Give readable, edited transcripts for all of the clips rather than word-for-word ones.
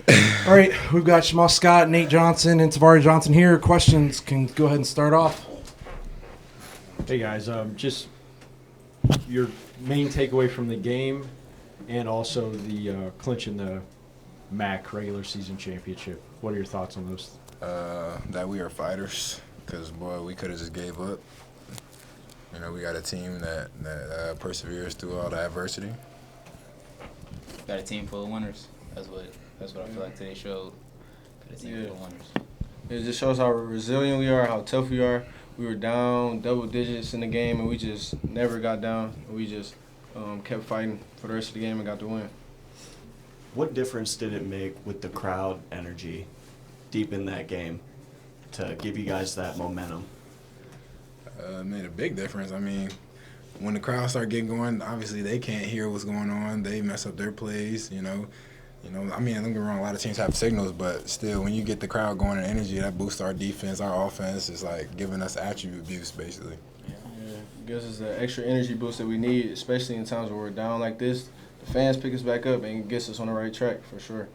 All right, we've got Shamal Scott, Nate Johnson, and Tavari Johnson here. Questions can go ahead and start off. Hey guys, just your main takeaway from the game, and also the clinching the MAC regular season championship. What are your thoughts on those? That we are fighters, because boy, we could have just gave up. You know, we got a team that perseveres through all the adversity. Got a team full of winners. That's what I feel like today showed. Got a team full of winners. It just shows how resilient we are, how tough we are. We were down double digits in the game, and we just never got down. We just kept fighting for the rest of the game and got the win. What difference did it make with the crowd energy deep in that game to give you guys that momentum? It made a big difference. I mean, when the crowd start getting going, obviously they can't hear what's going on. They mess up their plays, I mean, don't get me wrong, a lot of teams have signals, but still, when you get the crowd going and energy, that boosts our defense, our offense. It's like giving us attribute boost, basically. Yeah, it gives us the extra energy boost that we need, especially in times where we're down like this. The fans pick us back up and gets us on the right track for sure.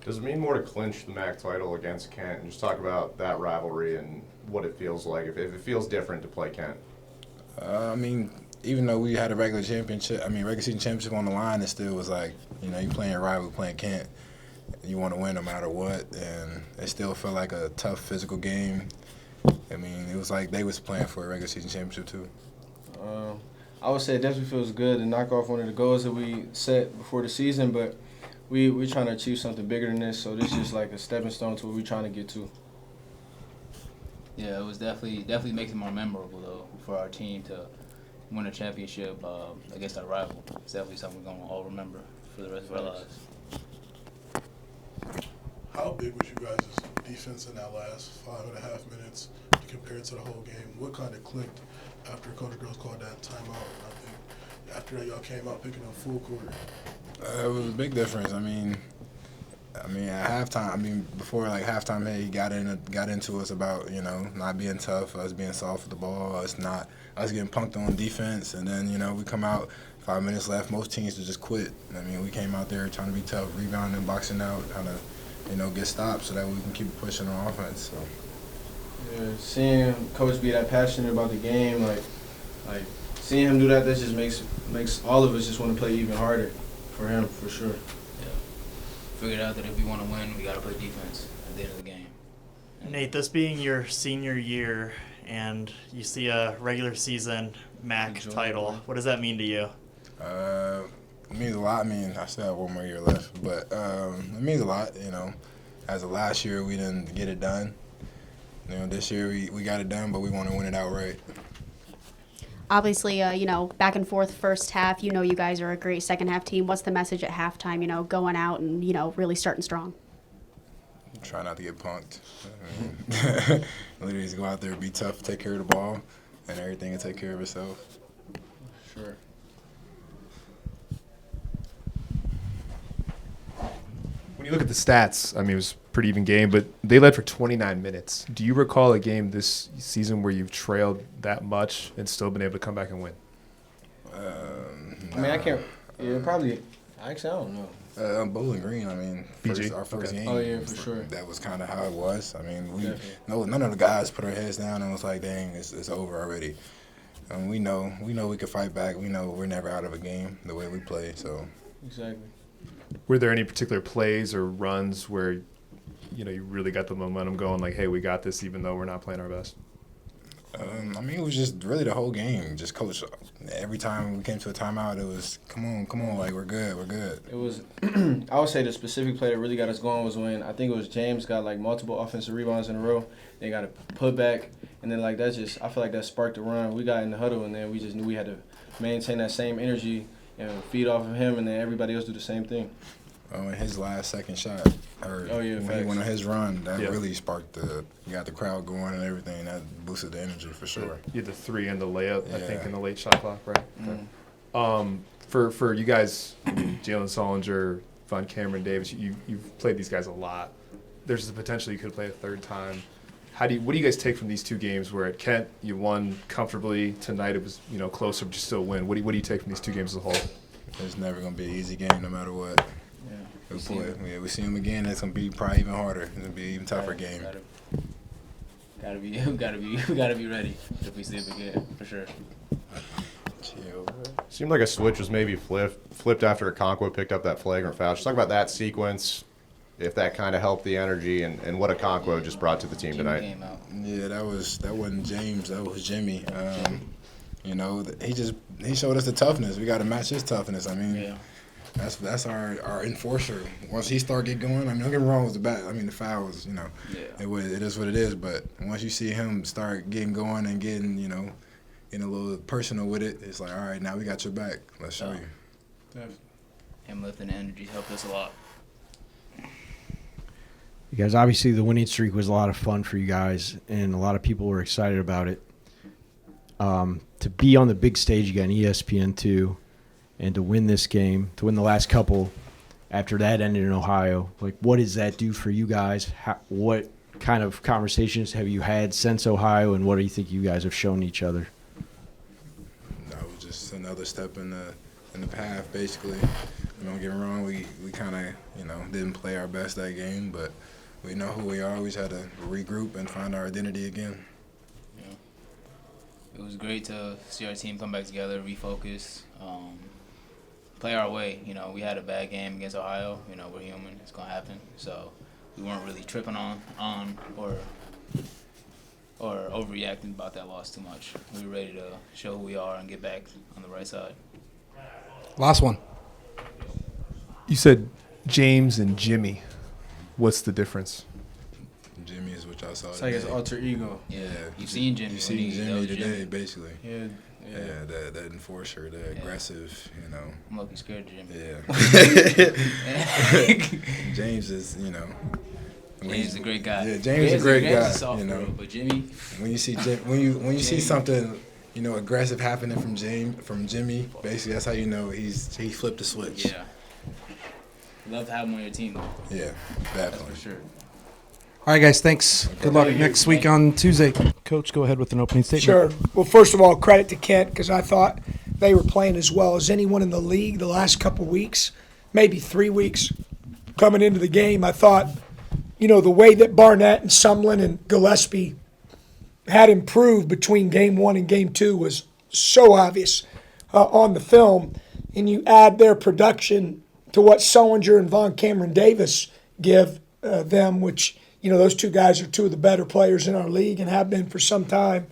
Does it mean more to clinch the MAC title against Kent? And just talk about that rivalry and what it feels like, if it feels different to play Kent. I mean, even though we had a regular season championship on the line, it still was like, you playing a rival, playing Kent, you want to win no matter what, and it still felt like a tough physical game. I mean, it was like they was playing for a regular season championship too. I would say it definitely feels good to knock off one of the goals that we set before the season, but we're trying to achieve something bigger than this, so this is like a stepping stone to what we're trying to get to. Yeah, it was definitely makes it more memorable though for our team to win a championship against our rival. It's definitely something we're gonna all remember for the rest of our lives. How big was you guys' defense in that last 5.5 minutes compared to the whole game? What kind of clicked after Coach Gross called that timeout? I think after that, y'all came out picking up full quarter. It was a big difference. I mean, at halftime. Before halftime, he got into us about not being tough, us being soft with the ball, us getting punked on defense, and then we come out 5 minutes left. Most teams would just quit. I mean, we came out there trying to be tough, rebounding, boxing out, trying to get stops so that we can keep pushing on offense. So. Yeah, seeing Coach be that passionate about the game, like seeing him do that just makes all of us just want to play even harder for him, for sure. Yeah. Figured out that if we want to win, we got to play defense at the end of the game. Nate, this being your senior year and you see a regular season MAC title, what does that mean to you? It means a lot. I mean, I still have one more year left, but it means a lot, As of last year, we didn't get it done. This year we got it done, but we want to win it outright. Obviously, back and forth first half, you guys are a great second half team. What's the message at halftime, going out and, really starting strong? Try not to get punked. Literally just go out there, be tough, take care of the ball, and everything will take care of itself. Sure. When you look at the stats, I mean, it was a pretty even game, but they led for 29 minutes. Do you recall a game this season where you've trailed that much and still been able to come back and win? I mean, I can't. Yeah, probably. Actually, I don't know. Bowling Green. I mean, our first game. Oh yeah, for sure. That was kind of how it was. I mean, none of the guys put our heads down and was like, "Dang, it's over already." We know we can fight back. We know we're never out of a game the way we play. So. Exactly. Were there any particular plays or runs where, you really got the momentum going, like, hey, we got this even though we're not playing our best? I mean, it was just really the whole game. Just coach, every time we came to a timeout, it was, come on, like, we're good. It was, I would say the specific play that really got us going was when I think it was James got, multiple offensive rebounds in a row. They got a putback, and then, I feel like that sparked the run. We got in the huddle, and then we just knew we had to maintain that same energy and feed off of him, and then everybody else do the same thing. And his last second shot, when he went on his run, that really sparked you got the crowd going and everything. That boosted the energy for sure. You had the 3 and the layup, I think, in the late shot clock, right? Okay. For you guys, Jalen Solinger, Von Cameron Davis, you've played these guys a lot. There's the potential you could play a third time. What do you guys take from these two games where at Kent you won comfortably, tonight it was closer but you still win? What do you take from these two games as a whole? It's never going to be an easy game no matter what. Good boy. Yeah, we see him again. It's gonna be probably even harder. It's gonna be an even tougher game. Gotta be ready if we see him again for sure. Seemed like a switch was maybe flipped after Okonkwo picked up that flagrant foul. Just talk about that sequence, if that kind of helped the energy and what Okonkwo just brought to the team tonight. Came out. Yeah, that wasn't James. That was Jimmy. You know, he showed us the toughness. We got to match his toughness. I mean, that's our enforcer. Once he start getting going, I mean, don't get me wrong with the foul was, it is what it is. But once you see him start getting going and getting a little personal with it, it's like, all right, now we got your back. Let's show you. Definitely. Him lifting the energy helped us a lot. You guys, obviously the winning streak was a lot of fun for you guys, and a lot of people were excited about it. To be on the big stage again, ESPN2, and to win this game, to win the last couple after that ended in Ohio, like, what does that do for you guys? What kind of conversations have you had since Ohio, and what do you think you guys have shown each other? That was just another step in the path, basically. Don't get me wrong, we kind of didn't play our best that game, but we know who we are. We just had to regroup and find our identity again. It was great to see our team come back together, refocus, play our way. We had a bad game against Ohio. We're human. It's going to happen. So we weren't really tripping on or overreacting about that loss too much. We were ready to show who we are and get back on the right side. Last one. You said James and Jimmy. What's the difference? Jimmy is what y'all saw It's like today. his alter ego. Yeah. You've seen Jimmy. You seen Jimmy today, Jimmy. basically. Yeah. Yeah, that enforcer, the aggressive, I'm lucky scared of Jimmy. Yeah. James is, James is a great guy. Yeah, James is a great guy. Soft, but Jimmy. When you see when you see something, aggressive happening from Jimmy, basically that's how you know he flipped the switch. Yeah. Love to have him on your team, though. Yeah, That's definitely. for sure. All right, guys, thanks. Good luck next week on Tuesday. Coach, go ahead with an opening statement. Sure. Well, first of all, credit to Kent because I thought they were playing as well as anyone in the league the last couple weeks, maybe 3 weeks coming into the game. I thought, the way that Barnett and Sumlin and Gillespie had improved between game 1 and game 2 was so obvious on the film. And you add their production to what Sullinger and Von Cameron Davis give them, which, those two guys are two of the better players in our league and have been for some time.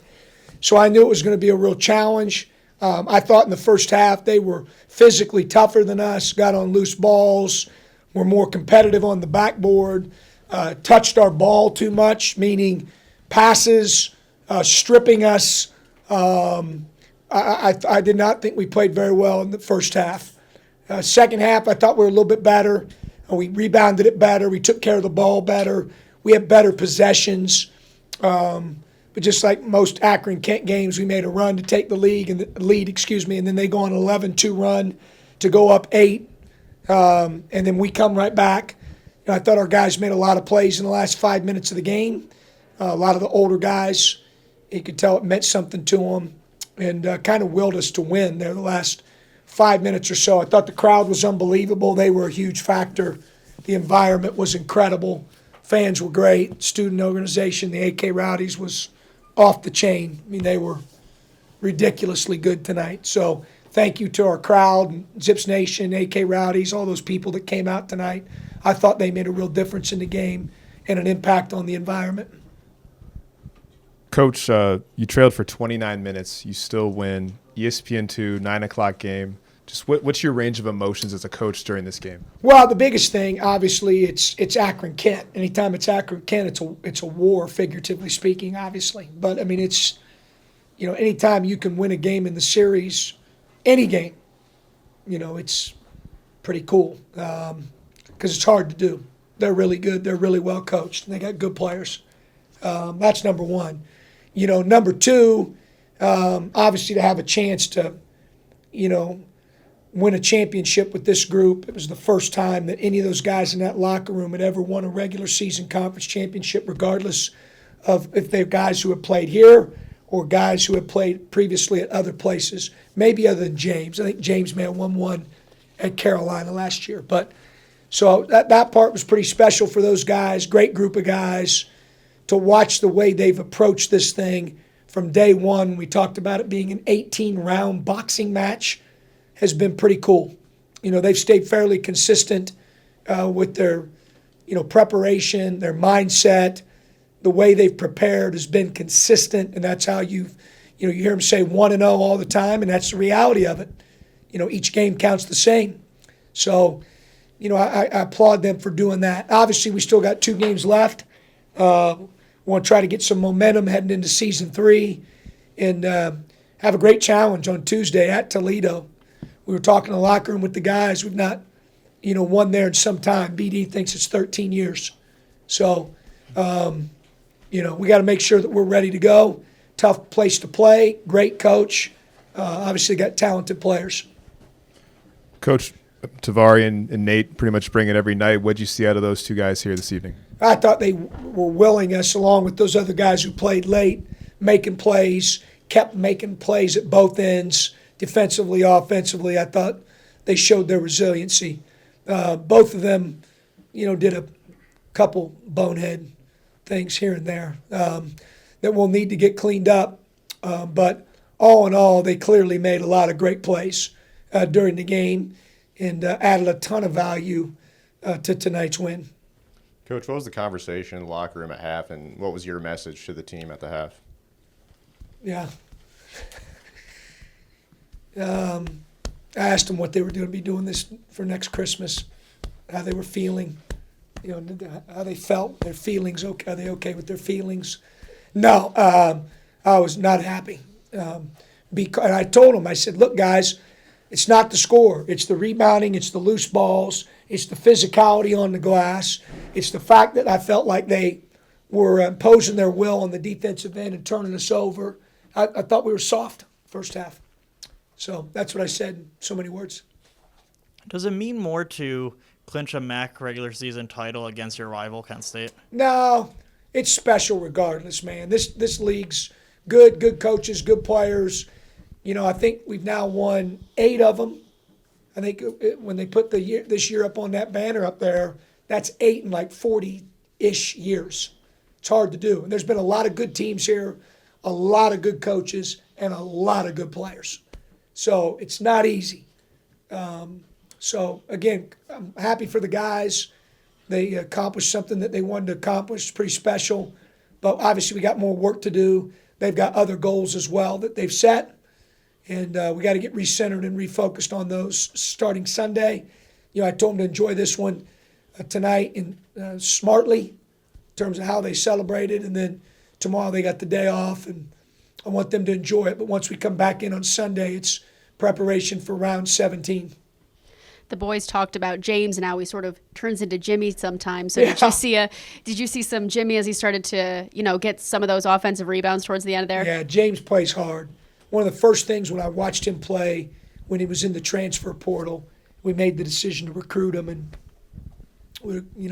So I knew it was going to be a real challenge. I thought in the first half they were physically tougher than us, got on loose balls, were more competitive on the backboard, touched our ball too much, meaning passes, stripping us. I did not think we played very well in the first half. Second half, I thought we were a little bit better. We rebounded it better. We took care of the ball better. We had better possessions. But just like most Akron Kent games, we made a run to take the lead, and then they go on an 11-2 run to go up 8. And then we come right back. I thought our guys made a lot of plays in the last 5 minutes of the game. A lot of the older guys, you could tell it meant something to them, and kind of willed us to win there the last 5 minutes or so. I thought the crowd was unbelievable. They were a huge factor. The environment was incredible. Fans were great. Student organization, the AK Rowdies, was off the chain. I mean, they were ridiculously good tonight. So thank you to our crowd, Zips Nation, AK Rowdies, all those people that came out tonight. I thought they made a real difference in the game and an impact on the environment. Coach, you trailed for 29 minutes. You still win. ESPN2, 9 o'clock game. Just what's your range of emotions as a coach during this game? Well, the biggest thing, obviously, it's Akron Kent. Anytime it's Akron Kent, it's a war, figuratively speaking, obviously. But I mean, it's anytime you can win a game in the series, any game, it's pretty cool because it's hard to do. They're really good. They're really well coached. And they got good players. That's number one. Number two, obviously, to have a chance to, win a championship with this group. It was the first time that any of those guys in that locker room had ever won a regular season conference championship, regardless of if they're guys who have played here or guys who have played previously at other places, maybe other than James. I think James may have won one at Carolina last year. But So that part was pretty special for those guys, great group of guys, to watch the way they've approached this thing from day one. We talked about it being an 18-round boxing match has been pretty cool. They've stayed fairly consistent with their, preparation, their mindset. The way they've prepared has been consistent, and that's how you hear them say 1-0 all the time, and that's the reality of it. Each game counts the same. So, I applaud them for doing that. Obviously, we still got 2 games left. Want to try to get some momentum heading into season 3 and have a great challenge on Tuesday at Toledo. We were talking in the locker room with the guys. We've not, won there in some time. BD thinks it's 13 years. So, we got to make sure that we're ready to go. Tough place to play. Great coach. Obviously got talented players. Coach Tavari and Nate pretty much bring it every night. What did you see out of those 2 guys here this evening? I thought they were willing us, along with those other guys who played late, making plays, kept making plays at both ends, defensively, offensively. I thought they showed their resiliency. Both of them, did a couple bonehead things here and there that will need to get cleaned up. But all in all, they clearly made a lot of great plays during the game and added a ton of value to tonight's win. Coach, what was the conversation in the locker room at half, and what was your message to the team at the half? Yeah. I asked them what they were going to be doing this for next Christmas, how they were feeling, how they felt, their feelings. Okay, are they okay with their feelings? No, I was not happy. Because, and I told them, I said, look, guys, it's not the score. It's the rebounding. It's the loose balls. It's the physicality on the glass. It's the fact that I felt like they were imposing their will on the defensive end and turning us over. I thought we were soft first half. So that's what I said in so many words. Does it mean more to clinch a MAC regular season title against your rival, Kent State? No, it's special regardless, man. This league's good coaches, good players. I think we've now won 8 of them. I think when they put this year up on that banner up there, that's 8 in like 40-ish years. It's hard to do. And there's been a lot of good teams here, a lot of good coaches, and a lot of good players. So it's not easy. So, again, I'm happy for the guys. They accomplished something that they wanted to accomplish. It's pretty special. But obviously we got more work to do. They've got other goals as well that they've set. And we got to get recentered and refocused on those starting Sunday. I told them to enjoy this one tonight and smartly in terms of how they celebrated. And then tomorrow they got the day off, and I want them to enjoy it. But once we come back in on Sunday, it's preparation for round 17. The boys talked about James and how he sort of turns into Jimmy sometimes. So Yeah. did you see some Jimmy as he started to, get some of those offensive rebounds towards the end of there? Yeah, James plays hard. One of the first things when I watched him play when he was in the transfer portal, we made the decision to recruit him. And,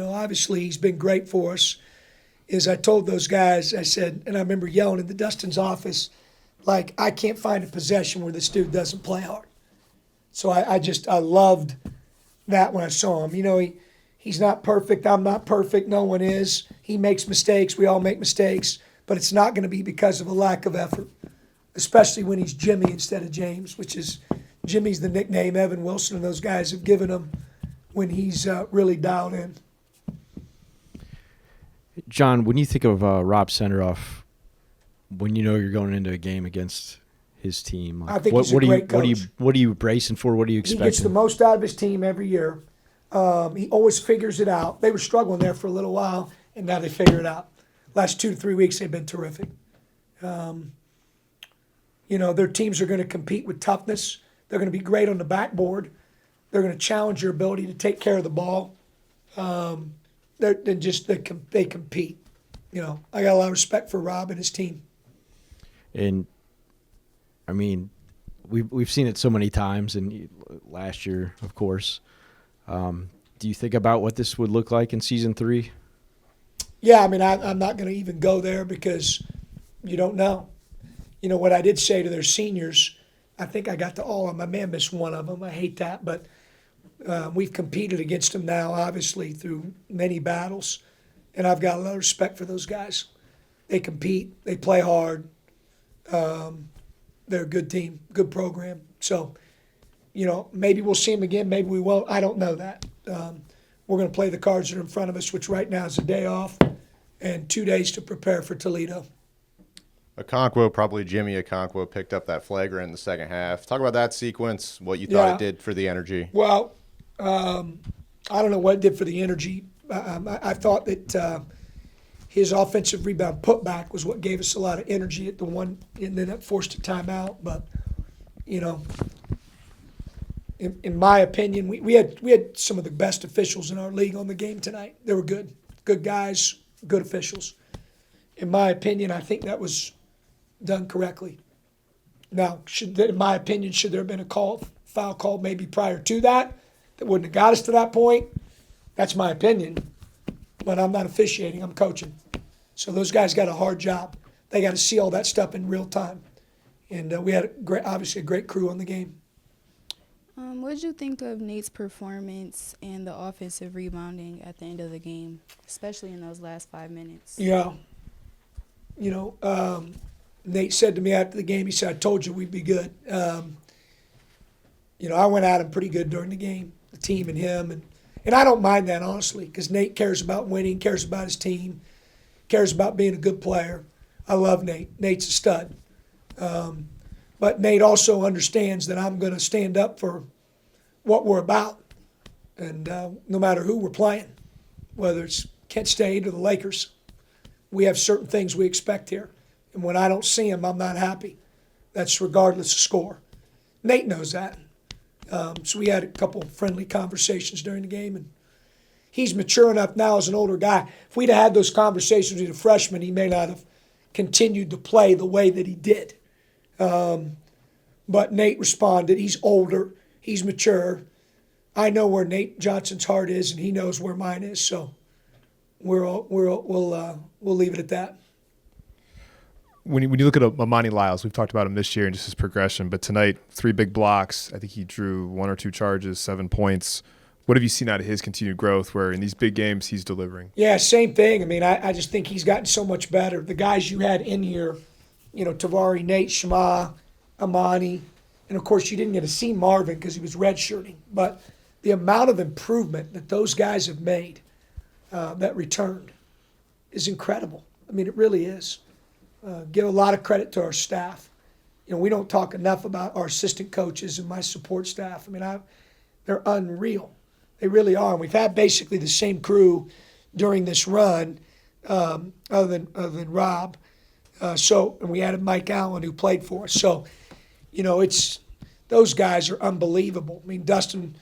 obviously he's been great for us. Is I told those guys, I said, and I remember yelling in the Dustin's office, like, I can't find a possession where this dude doesn't play hard. So I loved that when I saw him. He's not perfect. I'm not perfect. No one is. He makes mistakes. We all make mistakes. But it's not going to be because of a lack of effort, especially when he's Jimmy instead of James, which is Jimmy's the nickname Evan Wilson and those guys have given him when he's really dialed in. John, when you think of Rob Senderoff, when you're going into a game against his team, I think he's a great coach. What are you bracing for? What are you He expecting? gets the most out of his team every year. He always figures it out. They were struggling there for a little while, and now they figure it out. Last 2 to 3 weeks, they've been terrific. Their teams are going to compete with toughness. They're going to be great on the backboard. They're going to challenge your ability to take care of the ball. They compete. I got a lot of respect for Rob and his team. And I mean, we've seen it so many times, and last year, of course. Do you think about what this would look like in season 3? Yeah, I mean, I'm not going to even go there because you don't know. What I did say to their seniors, I think I got to all of them. I may have missed one of them. I hate that. But We've competed against them now, obviously, through many battles, and I've got a lot of respect for those guys. They compete, they play hard. They're a good team, good program. So, maybe we'll see them again, maybe we won't. I don't know that. We're going to play the cards that are in front of us, which right now is a day off and 2 days to prepare for Toledo. Okonkwo, probably Jimmy Okonkwo, picked up that flagrant in the second half. Talk about that sequence, what you thought it did for the energy. Well, I don't know what it did for the energy. I thought that his offensive rebound putback was what gave us a lot of energy at the one, and then that forced a timeout. But, in my opinion, we had some of the best officials in our league on the game tonight. They were good guys, good officials. In my opinion, I think that was done correctly. Now, in my opinion, should there have been a foul called maybe prior to that wouldn't have got us to that point? That's my opinion. But I'm not officiating, I'm coaching. So those guys got a hard job. They got to see all that stuff in real time. And we had obviously a great crew on the game. What did you think of Nate's performance and the offensive rebounding at the end of the game, especially in those last 5 minutes? Yeah. Nate said to me after the game, he said, I told you we'd be good. I went at him pretty good during the game, the team and him. And I don't mind that, honestly, because Nate cares about winning, cares about his team, cares about being a good player. I love Nate. Nate's a stud. But Nate also understands that I'm going to stand up for what we're about. And no matter who we're playing, whether it's Kent State or the Lakers, we have certain things we expect here. And when I don't see them, I'm not happy. That's regardless of score. Nate knows that. So we had a couple friendly conversations during the game. And he's mature enough now as an older guy. If we'd have had those conversations with a freshman, he may not have continued to play the way that he did. But Nate responded. He's older. He's mature. I know where Nate Johnson's heart is, and he knows where mine is. So we'll leave it at that. When you look at Amani Lyles, we've talked about him this year and just his progression, but tonight, 3 big blocks. I think he drew 1 or 2 charges, 7 points. What have you seen out of his continued growth where in these big games he's delivering? Yeah, same thing. I mean, I just think he's gotten so much better. The guys you had in here, Tavari, Nate, Shema, Amani, and of course you didn't get to see Marvin because he was redshirting. But the amount of improvement that those guys have made that returned is incredible. I mean, it really is. Give a lot of credit to our staff. We don't talk enough about our assistant coaches and my support staff. I mean, they're unreal. They really are. And we've had basically the same crew during this run, other than Rob. And we added Mike Allen who played for us. So, it's those guys are unbelievable. I mean, Dustin,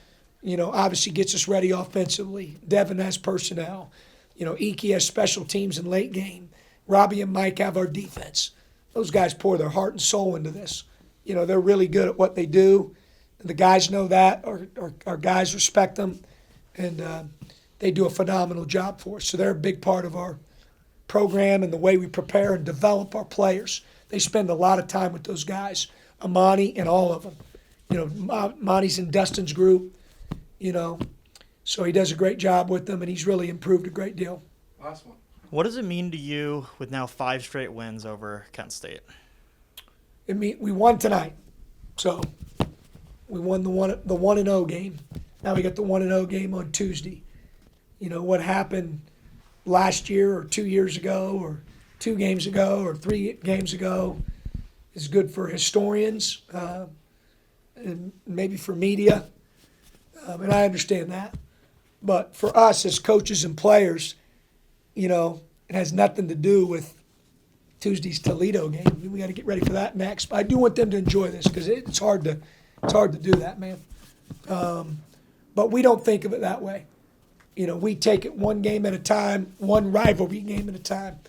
obviously gets us ready offensively. Devin has personnel. Ike has special teams in late game. Robbie and Mike have our defense. Those guys pour their heart and soul into this. They're really good at what they do. The guys know that. Our guys respect them. And they do a phenomenal job for us. So they're a big part of our program and the way we prepare and develop our players. They spend a lot of time with those guys, Amani and all of them. Amani's in Dustin's group, so he does a great job with them, and he's really improved a great deal. Last one. What does it mean to you with now 5 straight wins over Kent State? We won tonight, so we won the 1-0 game. Now we got the 1-0 game on Tuesday. What happened last year or 2 years ago or 2 games ago or 3 games ago is good for historians and maybe for media, and I understand that. But for us as coaches and players, it has nothing to do with Tuesday's Toledo game. We got to get ready for that next. But I do want them to enjoy this because it's hard to do that, man. But we don't think of it that way. We take it one game at a time, one rivalry game at a time.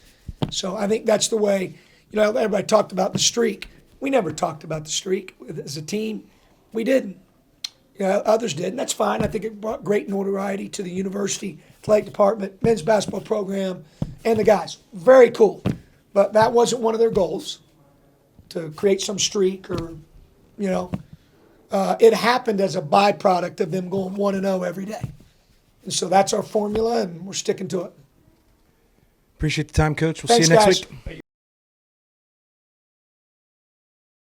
So I think that's the way. Everybody talked about the streak. We never talked about the streak as a team. We didn't. Others did, and that's fine. I think it brought great notoriety to the university, athletic department, men's basketball program, and the guys. Very cool. But that wasn't one of their goals, to create some streak or, it happened as a byproduct of them going 1-0 every day. And so that's our formula, and we're sticking to it. Appreciate the time, Coach. We'll Thanks, see you next guys. week.